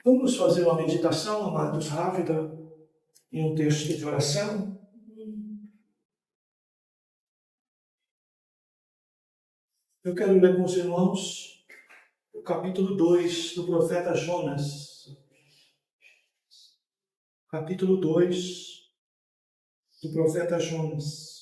Vamos fazer uma meditação, amados, rápida, em um texto de oração. Eu quero ler com os irmãos o capítulo 2 do profeta Jonas. Capítulo 2 do profeta Jonas.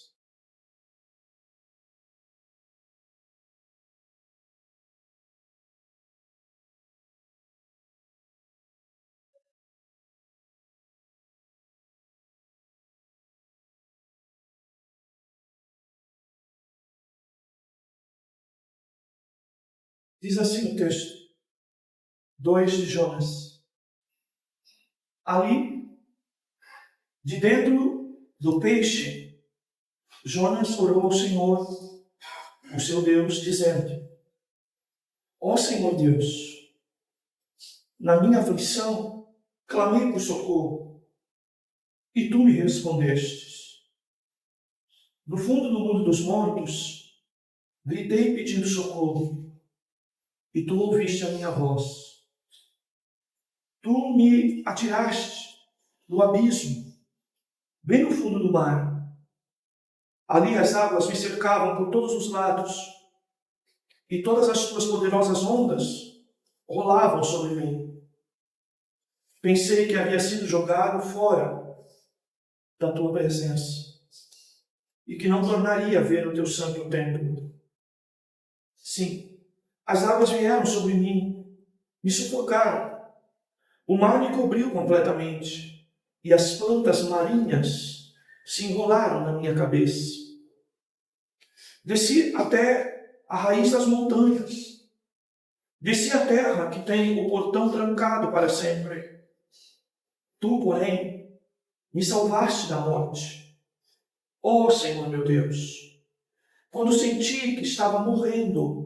Diz assim o texto, 2 de Jonas. Ali, de dentro do peixe, Jonas orou ao Senhor, o seu Deus, dizendo: Ó Senhor Deus, na minha aflição, clamei por socorro, e tu me respondestes. No fundo do mundo dos mortos, gritei pedindo socorro, e tu ouviste a minha voz. Tu me atiraste no abismo, bem no fundo do mar. Ali as águas me cercavam por todos os lados, e todas as tuas poderosas ondas rolavam sobre mim. Pensei que havia sido jogado fora da tua presença, e que não tornaria a ver o teu santo templo. Sim, as águas vieram sobre mim, me sufocaram. O mar me cobriu completamente, e as plantas marinhas se enrolaram na minha cabeça. Desci até a raiz das montanhas. Desci à terra que tem o portão trancado para sempre. Tu, porém, me salvaste da morte. Ó Senhor meu Deus, quando senti que estava morrendo,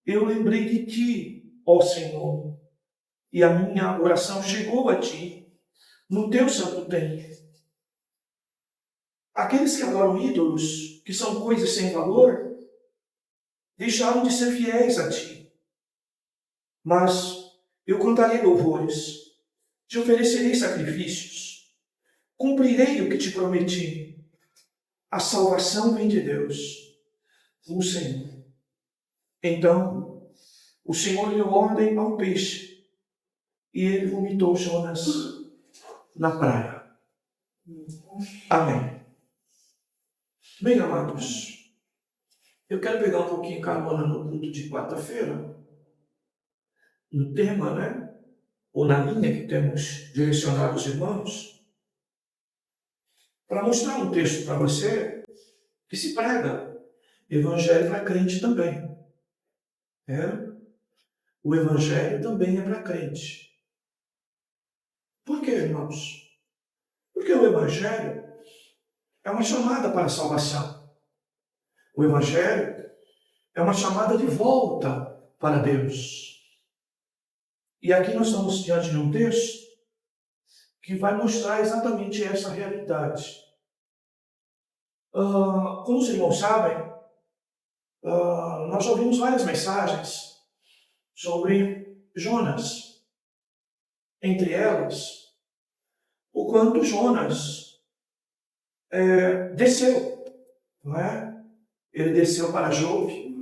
eu lembrei de ti, ó Senhor, e a minha oração chegou a ti, no teu santo templo. Aqueles que adoram ídolos, que são coisas sem valor, deixaram de ser fiéis a ti. Mas eu cantarei louvores, te oferecerei sacrifícios, cumprirei o que te prometi. A salvação vem de Deus, o Senhor. Então, o Senhor deu ordem ao peixe, e ele vomitou Jonas na praia. Amém. Bem, amados, eu quero pegar um pouquinho carona no culto de quarta-feira, no tema, né? Ou na linha que temos direcionado os irmãos, para mostrar um texto para você que se prega evangelho para crente também. O evangelho também é para crente. Por quê, irmãos? Porque o evangelho é uma chamada para a salvação. O evangelho é uma chamada de volta para Deus. E aqui nós estamos diante de um texto que vai mostrar exatamente essa realidade. Como os irmãos sabem, nós ouvimos várias mensagens sobre Jonas. Entre elas, o quanto Jonas desceu, não é? Ele desceu para Jope.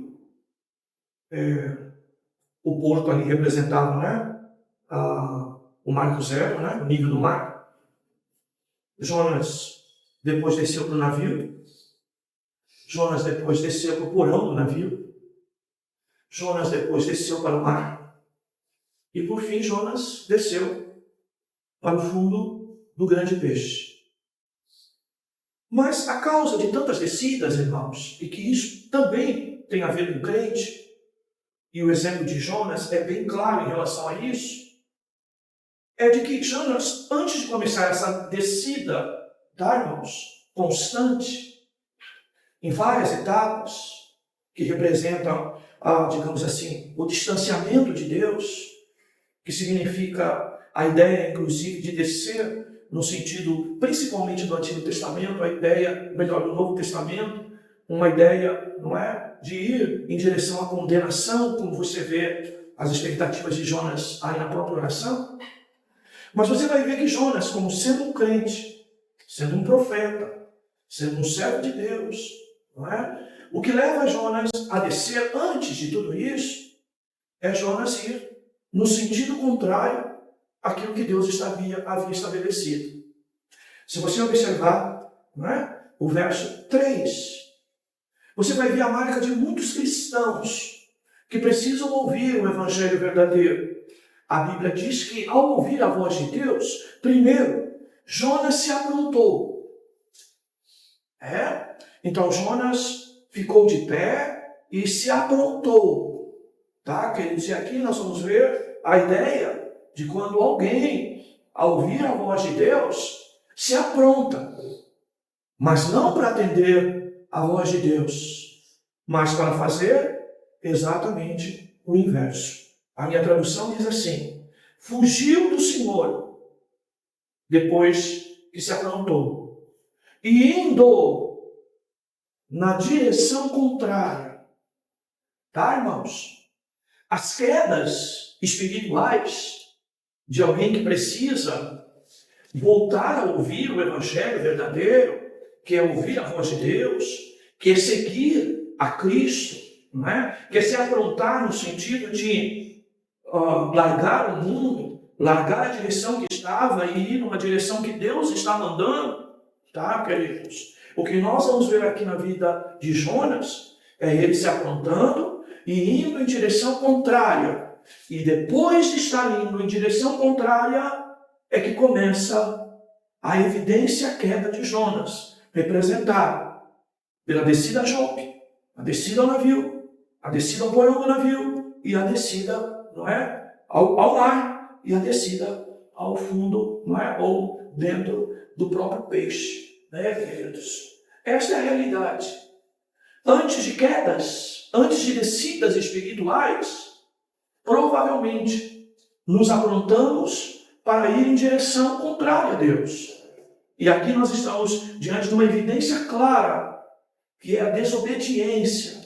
O porto ali representava, né? O Marco Zero, né? O nível do mar. Jonas depois desceu para o navio. Jonas depois desceu para o porão do navio. Jonas depois desceu para o mar. E por fim Jonas desceu para o fundo do grande peixe. Mas a causa de tantas descidas, irmãos, e que isso também tem a ver com o crente, e o exemplo de Jonas é bem claro em relação a isso, é de que Jonas, antes de começar essa descida, irmãos, constante, em várias etapas, que representam, digamos assim, o distanciamento de Deus, que significa a ideia, inclusive, de descer, no sentido, principalmente do Antigo Testamento, a ideia, melhor, do Novo Testamento, uma ideia, não é, de ir em direção à condenação, como você vê as expectativas de Jonas aí na própria oração. Mas você vai ver que Jonas, como sendo um crente, sendo um profeta, sendo um servo de Deus, não é? O que leva Jonas a descer antes de tudo isso é Jonas ir no sentido contrário àquilo que Deus havia estabelecido. Se você observar, não é? O verso 3, você vai ver a marca de muitos cristãos que precisam ouvir o evangelho verdadeiro. A Bíblia diz que, ao ouvir a voz de Deus, primeiro, Jonas se aprontou. Então, Jonas ficou de pé e se aprontou. Tá, queridos? E aqui nós vamos ver a ideia de quando alguém, ao ouvir a voz de Deus, se apronta. Mas não para atender a voz de Deus, mas para fazer exatamente o inverso. A minha tradução diz assim: fugiu do Senhor depois que se aprontou, e indo na direção contrária. Tá, irmãos? As quedas espirituais de alguém que precisa voltar a ouvir o evangelho verdadeiro, que é ouvir a voz de Deus, que é seguir a Cristo, não é? Que é se aprontar no sentido de largar o mundo, largar a direção que estava e ir numa direção que Deus está mandando, tá, queridos? O que nós vamos ver aqui na vida de Jonas é ele se aprontando e indo em direção contrária. E depois de estar indo em direção contrária, é que começa a evidência a queda de Jonas, representada pela descida a Jope, a descida ao navio, a descida ao porão do navio e a descida, não é, ao mar e a descida ao fundo, não é, ou dentro do próprio peixe, né, queridos? Esta é a realidade. Antes de quedas, antes de descidas espirituais, provavelmente nos aprontamos para ir em direção contrária a Deus. E aqui nós estamos diante de uma evidência clara, que é a desobediência.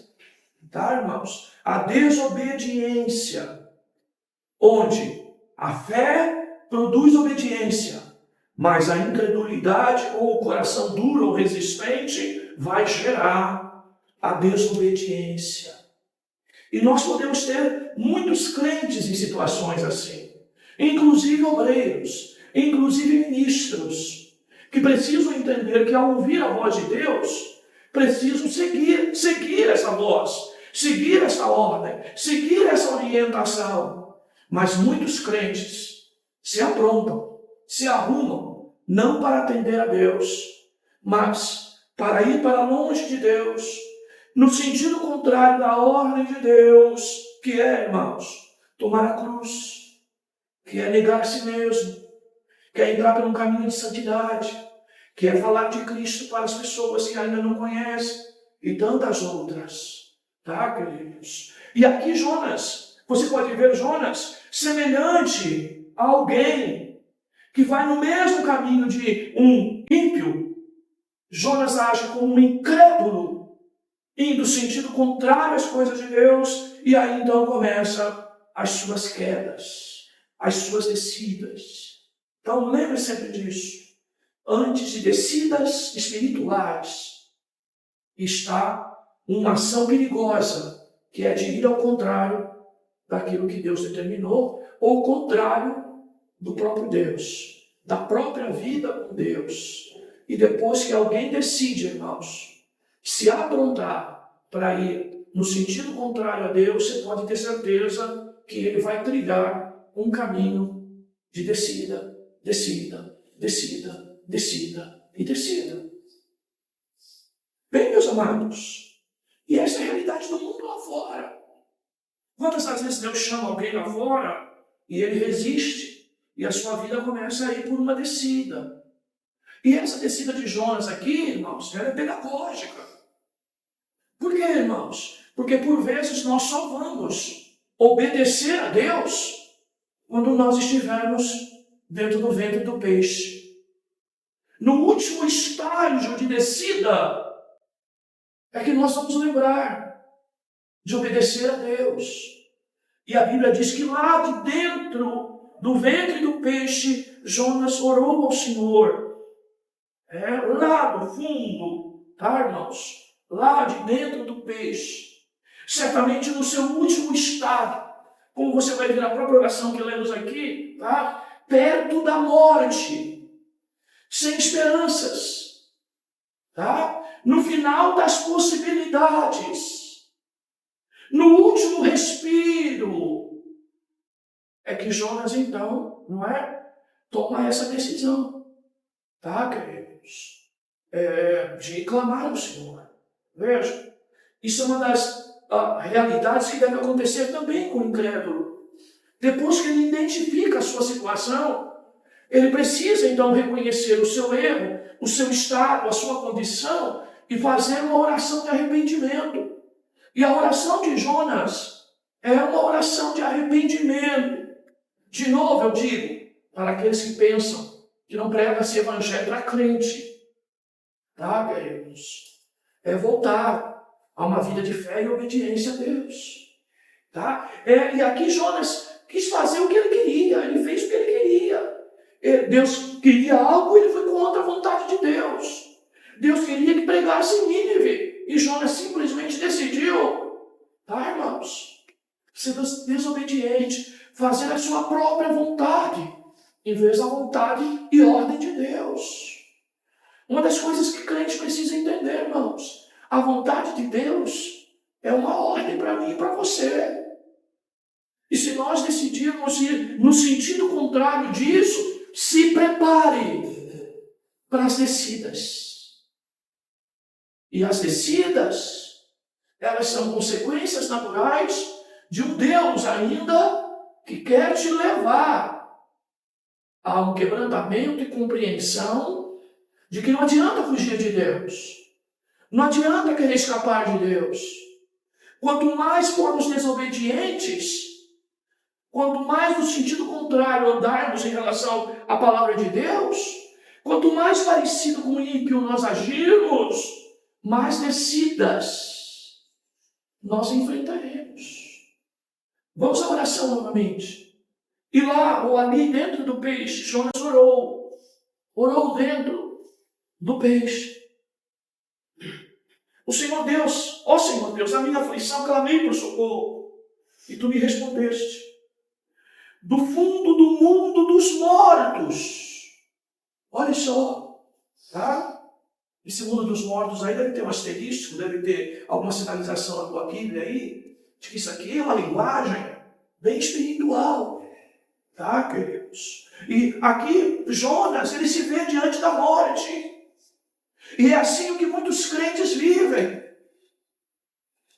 Tá, irmãos? A desobediência, onde a fé produz obediência, mas a incredulidade ou o coração duro ou resistente vai gerar a desobediência. E nós podemos ter muitos crentes em situações assim, inclusive obreiros, inclusive ministros, que precisam entender que ao ouvir a voz de Deus, precisam seguir essa voz, seguir essa ordem, seguir essa orientação. Mas muitos crentes se aprontam, se arrumam, não para atender a Deus, mas para ir para longe de Deus, no sentido contrário da ordem de Deus, que é, irmãos, tomar a cruz, que é negar a si mesmo, que é entrar por um caminho de santidade, que é falar de Cristo para as pessoas que ainda não conhecem, e tantas outras, tá, queridos? E aqui Jonas, você pode ver Jonas semelhante a alguém que vai no mesmo caminho de um ímpio. Jonas age como um incrédulo, indo no sentido contrário às coisas de Deus, e aí então começa as suas quedas, as suas descidas. Então lembre sempre disso. Antes de descidas espirituais, está uma ação perigosa, que é de ir ao contrário daquilo que Deus determinou, ou ao contrário do próprio Deus, da própria vida com Deus. E depois que alguém decide, irmãos, se aprontar para ir no sentido contrário a Deus, você pode ter certeza que ele vai trilhar um caminho de descida, descida, descida, descida e descida. Bem, meus amados, e essa é a realidade do mundo lá fora. Quantas vezes Deus chama alguém lá fora e ele resiste, e a sua vida começa a ir por uma descida. E essa descida de Jonas aqui, irmãos, ela é pedagógica. Por quê, irmãos? Porque por vezes nós só vamos obedecer a Deus quando nós estivermos dentro do ventre do peixe. No último estágio de descida, é que nós vamos lembrar de obedecer a Deus. E a Bíblia diz que lá de dentro do ventre do peixe, Jonas orou ao Senhor. Lá do fundo, tá, irmãos? Lá de dentro do peixe. Certamente no seu último estado, como você vai ver na própria oração que lemos aqui, tá? Perto da morte, sem esperanças, tá? No final das possibilidades, no último respiro, é que Jonas então, não é? Toma essa decisão, tá, queridos? De clamar ao Senhor. Veja, isso é uma das realidades que deve acontecer também com o incrédulo. Depois que ele identifica a sua situação, ele precisa então reconhecer o seu erro, o seu estado, a sua condição e fazer uma oração de arrependimento. E a oração de Jonas é uma oração de arrependimento. De novo eu digo, para aqueles que pensam que não prega esse evangelho para crente, tá, queridos? É voltar a uma vida de fé e obediência a Deus. Tá? E aqui Jonas quis fazer o que ele queria, ele fez o que ele queria. Deus queria algo, ele foi contra a vontade de Deus. Deus queria que pregasse em Nínive, e Jonas simplesmente decidiu, tá, irmãos? Ser desobediente, fazer a sua própria vontade, em vez da vontade e ordem de Deus. Uma das coisas que crente precisa entender, irmãos, a vontade de Deus é uma ordem para mim e para você. E se nós decidirmos ir no sentido contrário disso, se prepare para as descidas. E as descidas, elas são consequências naturais de um Deus ainda que quer te levar a um quebrantamento e compreensão de que não adianta fugir de Deus. Não adianta querer escapar de Deus. Quanto mais formos desobedientes, quanto mais no sentido contrário andarmos em relação à palavra de Deus, quanto mais parecido com o ímpio nós agirmos, mais descidas nós enfrentaremos. Vamos à oração novamente. E lá, ou ali dentro do peixe, Jonas orou. Orou dentro do peixe. O Senhor Deus, ó Senhor Deus, na minha aflição clamei por socorro, e tu me respondeste. Do fundo do mundo dos mortos. Olha só, tá? Esse mundo dos mortos aí deve ter um asterisco, deve ter alguma sinalização na tua Bíblia aí, de que isso aqui é uma linguagem bem espiritual, tá, queridos? E aqui, Jonas, ele se vê diante da morte. E é assim que muitos crentes vivem.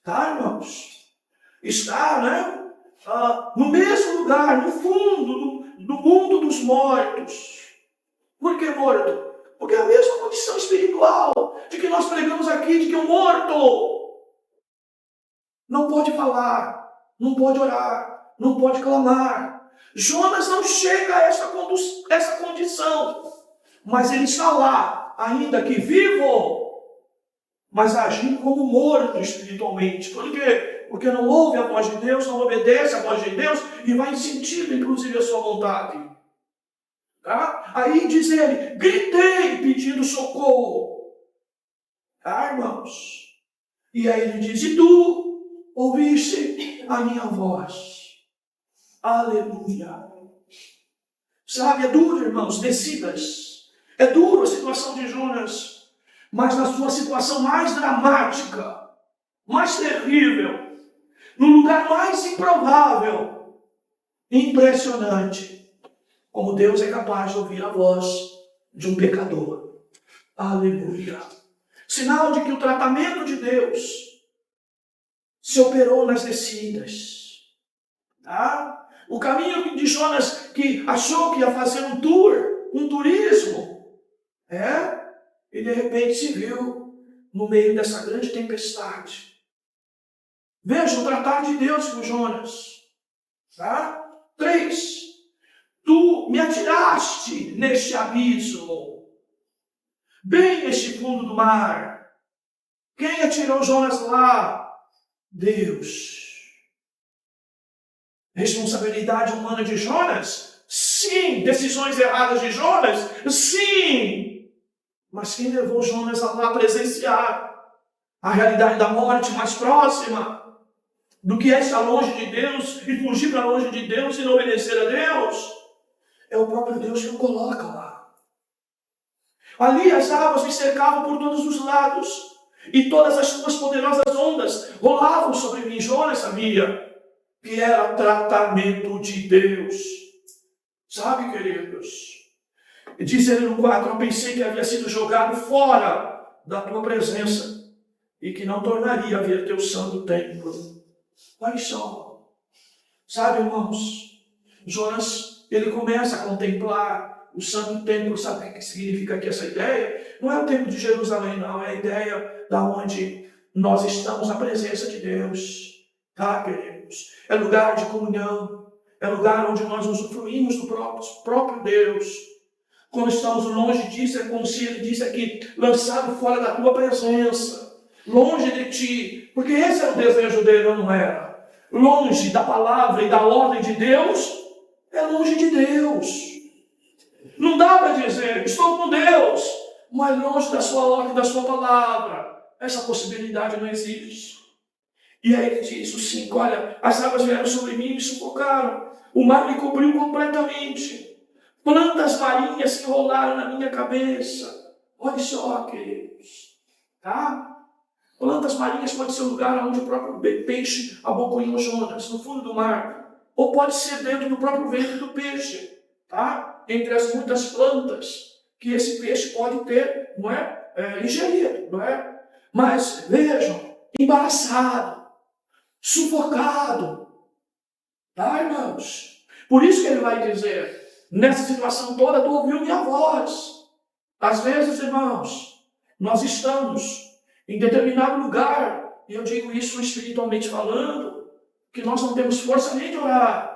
Tá, irmãos? Está, né? No mesmo lugar, no fundo do mundo dos mortos. Por que morto? Porque é a mesma condição espiritual de que nós pregamos aqui, de que o morto não pode falar, não pode orar, não pode clamar. Jonas não chega a essa condição, mas ele está lá, ainda que vivo, mas agindo como morto espiritualmente. Por quê? Porque não ouve a voz de Deus, não obedece a voz de Deus e vai sentindo, inclusive, a sua vontade. Tá? Aí diz ele, gritei pedindo socorro. Tá, irmãos? E aí ele diz, e tu ouviste a minha voz. Aleluia. Sabe, é duro, irmãos, descidas. É duro a situação de Jonas. Mas na sua situação mais dramática, mais terrível, no lugar mais improvável, impressionante, como Deus é capaz de ouvir a voz de um pecador. Aleluia. Sinal de que o tratamento de Deus se operou nas descidas. Tá? O caminho de Jonas, que achou que ia fazer um turismo, e de repente se viu no meio dessa grande tempestade. Veja o tratar de Deus com Jonas. Tá? 3. Tu me atiraste neste abismo, bem neste fundo do mar. Quem atirou Jonas lá? Deus. responsabilidade humana de Jonas? Sim. Decisões erradas de Jonas? Sim. Mas quem levou Jonas a lá presenciar a realidade da morte mais próxima do que é estar longe de Deus e fugir para longe de Deus e não obedecer a Deus? É o próprio Deus que o coloca lá. Ali as águas me cercavam por todos os lados e todas as suas poderosas ondas rolavam sobre mim. Jonas sabia que era tratamento de Deus. Sabe, queridos? Diz ele no 4, eu pensei que havia sido jogado fora da tua presença e que não tornaria a ver teu santo templo. Olha só. Sabe, irmãos, Jonas, ele começa a contemplar o santo templo. Sabe o que significa aqui essa ideia? Não é o templo de Jerusalém, não. É a ideia da onde nós estamos na presença de Deus. Tá, queridos? É lugar de comunhão. É lugar onde nós usufruímos do próprio Deus. Quando estamos longe disso, é como se ele disse aqui, lançado fora da tua presença, longe de ti, porque esse era o desejo dele, não era? Longe da palavra e da ordem de Deus, é longe de Deus. Não dá para dizer, estou com Deus, mas longe da sua ordem, da sua palavra. Essa possibilidade não existe. E aí ele diz o 5, olha, as águas vieram sobre mim e me sufocaram, o mar me cobriu completamente. Plantas marinhas se enrolaram na minha cabeça. Olha só, queridos. Tá? Plantas marinhas pode ser o lugar onde o próprio peixe abocanhou Jonas, no fundo do mar. Ou pode ser dentro do próprio ventre do peixe. Tá? Entre as muitas plantas que esse peixe pode ter, não é? Ingerido, não é? Mas, vejam, embaraçado, sufocado. Tá, irmãos? Por isso que ele vai dizer, nessa situação toda, tu ouviu minha voz. Às vezes, irmãos, nós estamos em determinado lugar, e eu digo isso espiritualmente falando, que nós não temos força nem de orar.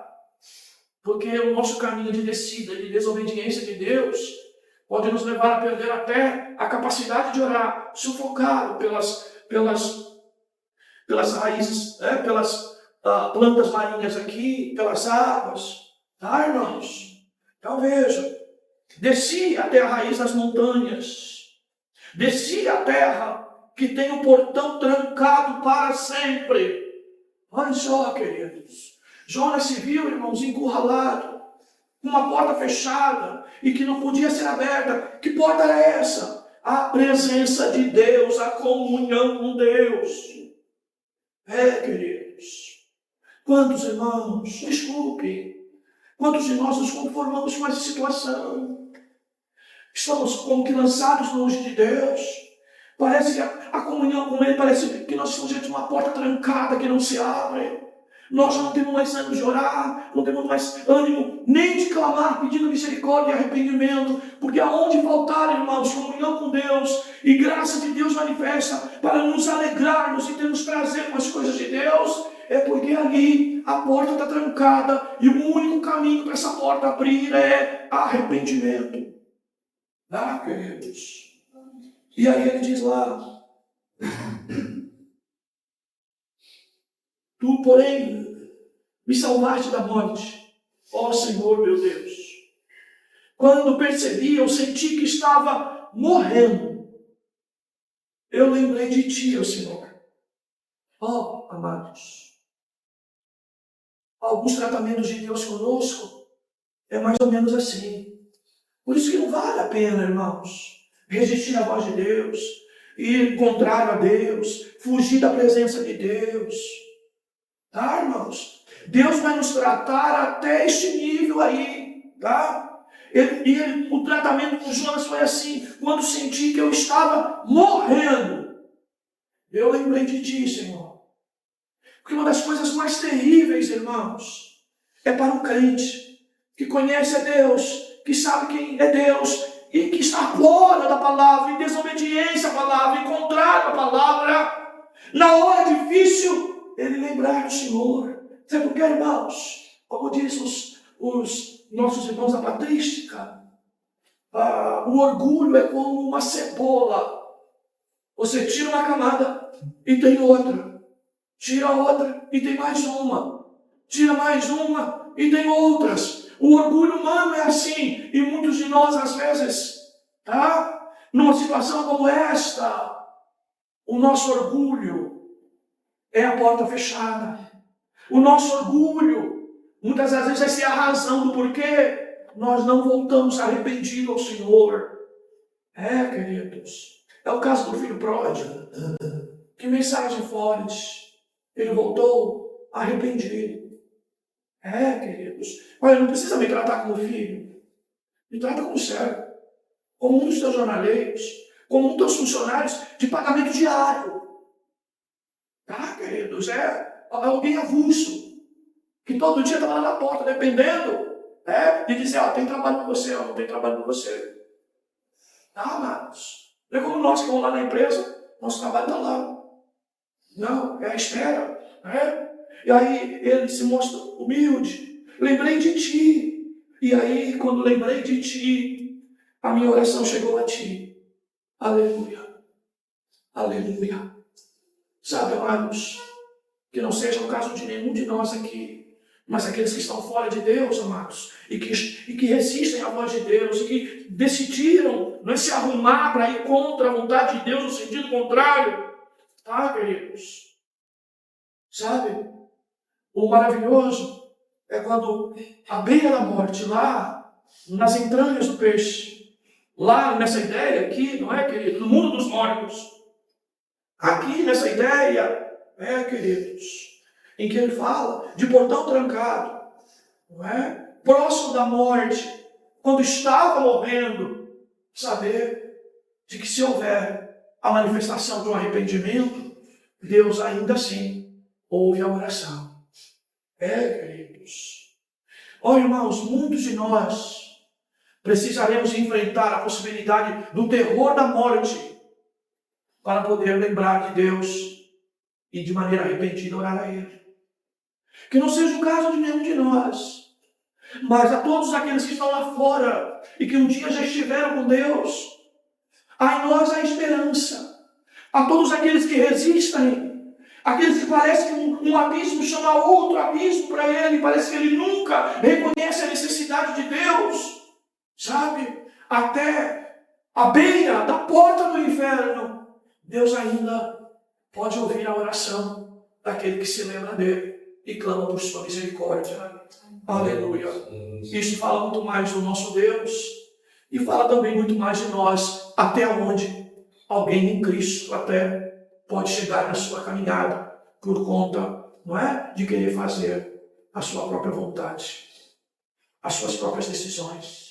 Porque o nosso caminho de descida, de desobediência de Deus, pode nos levar a perder até a capacidade de orar, sufocado pelas raízes, pelas plantas marinhas aqui, pelas águas. Tá, irmãos? Então veja, desci até a raiz das montanhas, desci a terra que tem o portão trancado para sempre. Olha só, queridos, Jonas se viu, irmãos, encurralado, com uma porta fechada e que não podia ser aberta. Que porta era essa? A presença de Deus, a comunhão com Deus. Queridos, quantos irmãos, desculpe, quantos de nós nos conformamos com essa situação? Estamos como que lançados longe de Deus. Parece que a comunhão com Ele, parece que nós estamos diante de uma porta trancada que não se abre. Nós já não temos mais ânimo de orar, não temos mais ânimo nem de clamar, pedindo misericórdia e arrependimento, porque aonde faltar, irmãos, comunhão com Deus e graça de Deus manifesta para nos alegrarmos e termos prazer com as coisas de Deus, é porque ali a porta está trancada e o único caminho para essa porta abrir é arrependimento. Ah, queridos. E aí ele diz lá, tu, porém, me salvaste da morte, ó Senhor meu Deus. Quando percebi, eu senti que estava morrendo. Eu lembrei de ti, ó Senhor. Ó, amados, alguns tratamentos de Deus conosco é mais ou menos assim. Por isso que não vale a pena, irmãos, resistir à voz de Deus, ir contrário a Deus, fugir da presença de Deus. Tá, irmãos? Deus vai nos tratar até este nível aí, tá? O tratamento com Jonas foi assim, quando senti que eu estava morrendo, eu lembrei de ti, Senhor. Porque uma das coisas mais terríveis, irmãos, é para um crente que conhece a Deus, que sabe quem é Deus, e que está fora da palavra, em desobediência à palavra, em contrário à palavra, na hora difícil, ele lembrar do Senhor. Sabe por quê, irmãos? Como diz os nossos irmãos da patrística, o orgulho é como uma cebola. Você tira uma camada e tem outra. Tira outra e tem mais uma. tira mais uma e tem outras. O orgulho humano é assim, e muitos de nós, às vezes, tá? Numa situação como esta, o nosso orgulho é a porta fechada. O nosso orgulho, muitas das vezes, vai ser a razão do porquê nós não voltamos arrependidos ao Senhor. Queridos, é o caso do filho pródigo. Que mensagem forte. Ele voltou arrependido. Queridos, olha, não precisa me tratar como filho. Me trata como servo. Como um dos teus jornaleiros. Como um dos teus funcionários de pagamento diário. Tá, queridos? É alguém avulso. Que todo dia estava lá na porta, dependendo. De dizer, tem trabalho para você, não tem trabalho para você. Tá, amados? Não é como nós que vamos lá na empresa, nosso trabalho está lá. Não, é a espera. E aí ele se mostra humilde. Lembrei de ti. E aí, quando lembrei de ti, a minha oração chegou a ti. Aleluia. Aleluia. Sabe, amados, que não seja o caso de nenhum de nós aqui, mas aqueles que estão fora de Deus, amados, e que resistem à voz de Deus, e que decidiram se arrumar para ir contra a vontade de Deus no sentido contrário. Tá, queridos? Sabe? O maravilhoso é quando à beira da morte, lá nas entranhas do peixe, lá nessa ideia aqui, não é, querido? No mundo dos mortos. Aqui nessa ideia, queridos, em que ele fala de portão trancado, não é? Próximo da morte, quando estava morrendo, saber de que se houver a manifestação de um arrependimento, Deus ainda assim ouve a oração. Queridos. Irmãos, muitos de nós precisaremos enfrentar a possibilidade do terror da morte para poder lembrar de Deus e de maneira arrependida orar a Ele. Que não seja o caso de nenhum de nós, mas a todos aqueles que estão lá fora e que um dia já estiveram com Deus, há em nós a esperança. A todos aqueles que resistem, aqueles que parece que um abismo chama outro abismo para ele, parece que ele nunca reconhece a necessidade de Deus, sabe? Até a beira da porta do inferno, Deus ainda pode ouvir a oração daquele que se lembra dele e clama por sua misericórdia. Aleluia. Isso fala muito mais do nosso Deus e fala também muito mais de nós, até onde alguém em Cristo até pode chegar na sua caminhada por conta, não é, de querer fazer a sua própria vontade, as suas próprias decisões.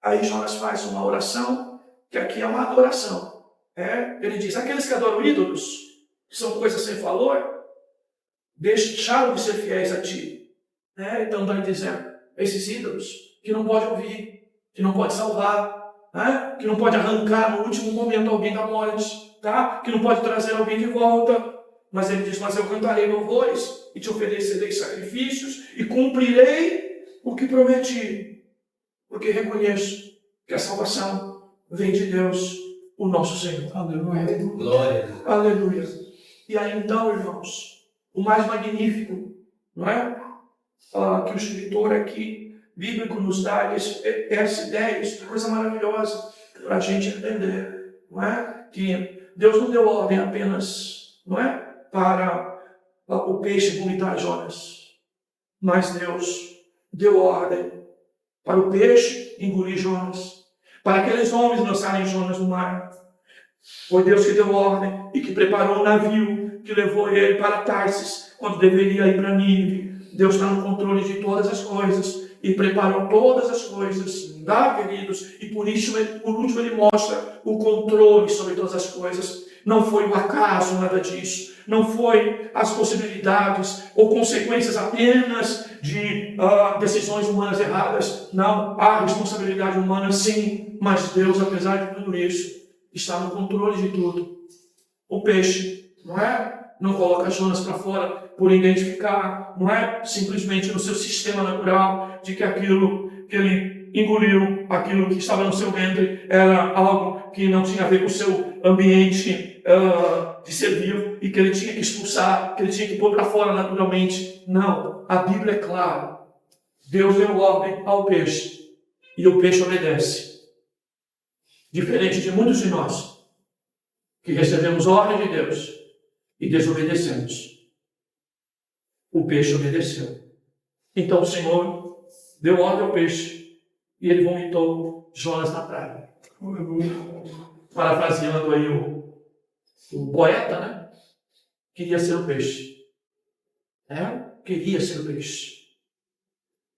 Aí Jonas faz uma oração, que aqui é uma adoração. Ele diz, aqueles que adoram ídolos, que são coisas sem valor, deixaram de ser fiéis a ti. Então está dizendo, esses ídolos que não pode ouvir, que não pode salvar, que não pode arrancar no último momento alguém da morte, que não pode trazer alguém de volta. Mas ele diz, mas eu cantarei louvores e te oferecerei sacrifícios e cumprirei o que prometi, porque reconheço que a salvação vem de Deus, o nosso Senhor. Aleluia. Glória. Aleluia. E aí então, irmãos, o mais magnífico, não é? Que o escritor aqui, bíblico, nos dá essa ideia, isso é coisa maravilhosa para a gente entender, não é? Que Deus não deu ordem apenas, não é? Para o peixe vomitar Jonas, mas Deus deu ordem para o peixe engolir Jonas, para aqueles homens lançarem Jonas no mar. Foi Deus que deu ordem e que preparou o navio que levou ele para Tarsis, quando deveria ir para Nínive. Deus está no controle de todas as coisas e preparou todas as coisas, queridos? E por último ele mostra o controle sobre todas as coisas. Não foi o acaso, nada disso. Não foi as possibilidades ou consequências apenas de decisões humanas erradas. Não, há responsabilidade humana sim, mas Deus, apesar de tudo isso, está no controle de tudo. O peixe, não é? Não coloca Jonas para fora por identificar, não é? Simplesmente no seu sistema natural de que aquilo que ele engoliu, aquilo que estava no seu ventre, era algo que não tinha a ver com o seu ambiente de ser vivo e que ele tinha que expulsar, que ele tinha que pôr para fora naturalmente. Não, a Bíblia é clara. Deus deu ordem ao peixe e o peixe obedece. Diferente de muitos de nós, que recebemos ordem de Deus e desobedecemos. O peixe obedeceu. Então o Senhor deu ordem ao peixe e ele vomitou Jonas na praia. Parafraseando aí o poeta, né? Queria ser o peixe. Queria ser o peixe.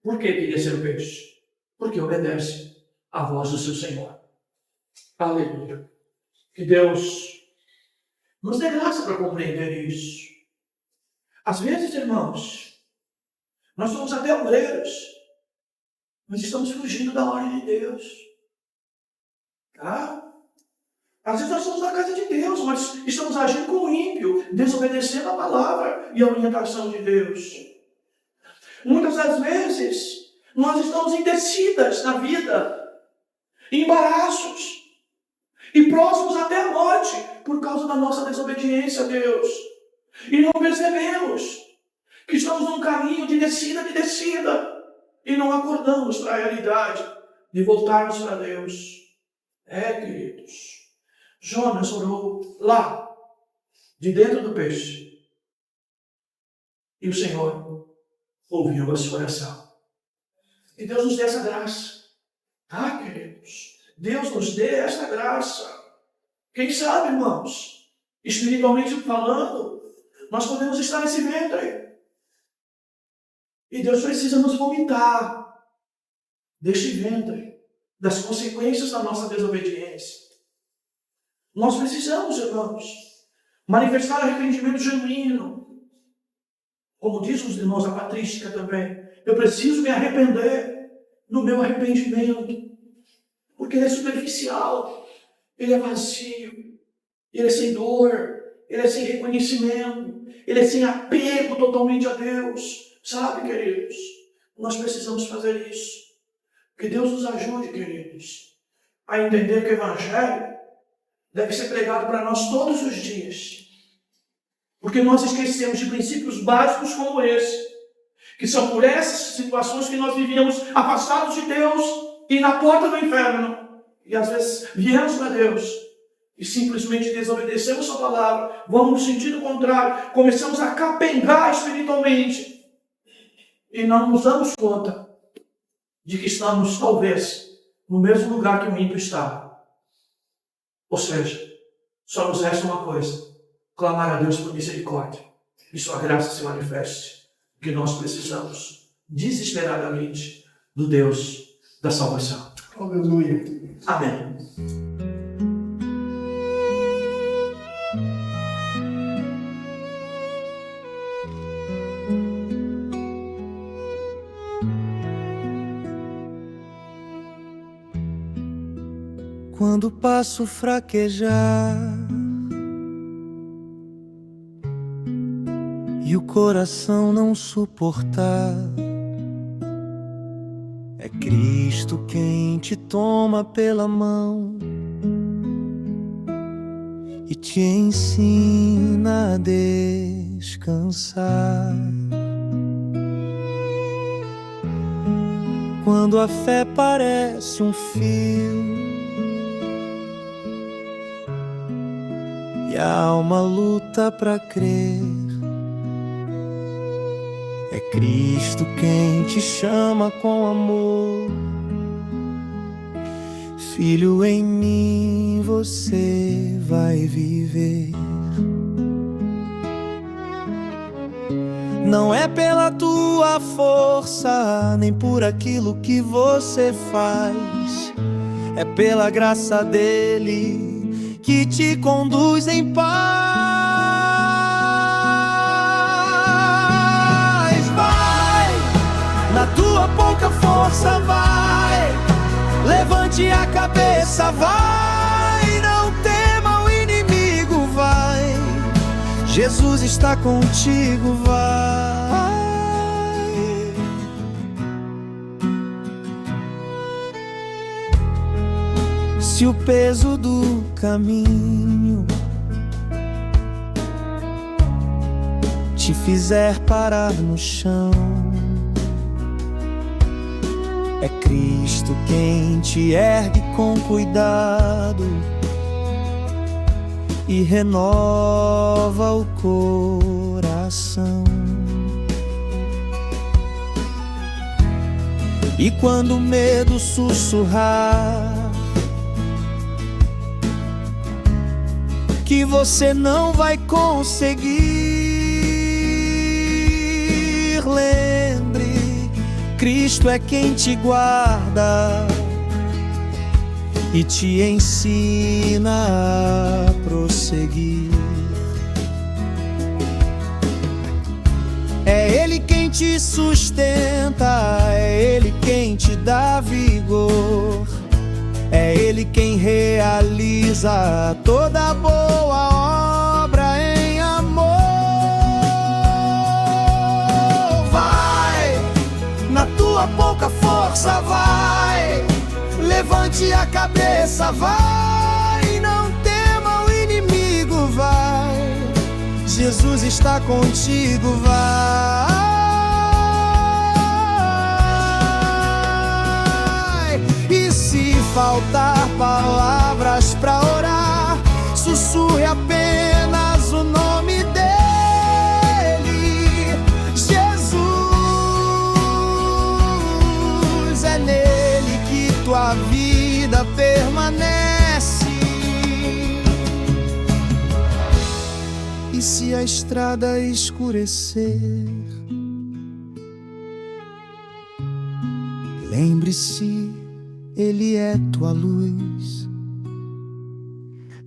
Por que queria ser o peixe? Porque obedece à voz do seu Senhor. Aleluia. Que Deus nos dê graça para compreender isso. Às vezes, irmãos, nós somos até obreiros, mas estamos fugindo da ordem de Deus. Tá? Às vezes nós estamos na casa de Deus, mas estamos agindo como ímpio, desobedecendo a palavra e a orientação de Deus. Muitas das vezes, nós estamos indecidas na vida, em embaraços, e próximos até a morte, por causa da nossa desobediência a Deus. E não percebemos que estamos num caminho de descida, e não acordamos para a realidade de voltarmos para Deus. Queridos, Jonas orou lá, de dentro do peixe, e o Senhor ouviu a sua oração. E Deus nos dê essa graça. Queridos, Deus nos dê essa graça. Quem sabe, irmãos, espiritualmente falando, nós podemos estar nesse ventre. E Deus precisa nos vomitar deste ventre, das consequências da nossa desobediência. Nós precisamos, irmãos, manifestar arrependimento genuíno. Como diz os irmãos da patrística também, eu preciso me arrepender do meu arrependimento, porque ele é superficial, ele é vazio, ele é sem dor, ele é sem reconhecimento, ele é sem apego totalmente a Deus. Sabe, queridos, nós precisamos fazer isso. Que Deus nos ajude, queridos, a entender que o Evangelho deve ser pregado para nós todos os dias. Porque nós esquecemos de princípios básicos como esse, que são por essas situações que nós vivíamos afastados de Deus e na porta do inferno. E às vezes viemos para Deus e simplesmente desobedecemos a palavra, vamos no sentido contrário, começamos a capengar espiritualmente e não nos damos conta de que estamos, talvez, no mesmo lugar que o ímpio está. Ou seja, só nos resta uma coisa: clamar a Deus por misericórdia e sua graça se manifeste, que nós precisamos desesperadamente do Deus da salvação. Aleluia. Amém. Quando passo fraquejar e o coração não suportar, é Cristo quem te toma pela mão e te ensina a descansar. Quando a fé parece um fio e a alma luta pra crer, é Cristo quem te chama com amor. Filho, em mim você vai viver. Não é pela tua força, nem por aquilo que você faz, é pela graça dele que te conduz em paz. Vai, na tua pouca força vai, levante a cabeça, vai, não tema o inimigo, vai, Jesus está contigo, vai. Se o peso do caminho te fizer parar no chão. É Cristo quem te ergue com cuidado e renova o coração. E quando o medo sussurrar que você não vai conseguir, lembre, Cristo é quem te guarda e te ensina a prosseguir. É Ele quem te sustenta, é Ele quem te dá vigor, é Ele quem realiza toda boa obra em amor. Vai, na tua pouca força, vai, levante a cabeça, vai, não tema o inimigo, vai, Jesus está contigo, vai. E se faltar palavras pra orar, sussurre apenas o nome dele, Jesus. É nele que tua vida permanece. E se a estrada escurecer, lembre-se, Ele é tua luz.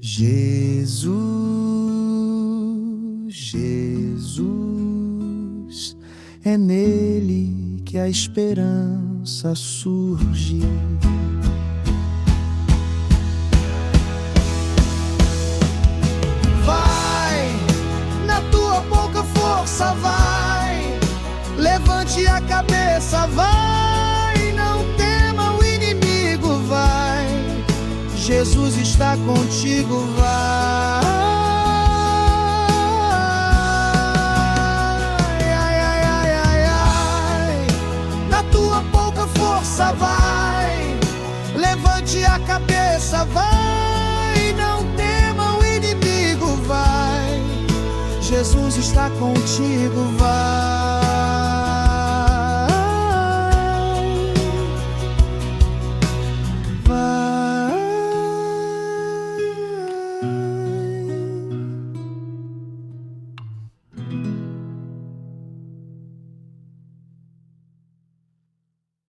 Jesus, Jesus, é nele que a esperança surge. Vai, na tua pouca força, vai, levante a cabeça, vai, não tema o inimigo, vai, Jesus está contigo, vai. Ai, ai, ai, ai, ai. Na tua pouca força, vai, levante a cabeça, vai, não tema o inimigo, vai, Jesus está contigo, vai.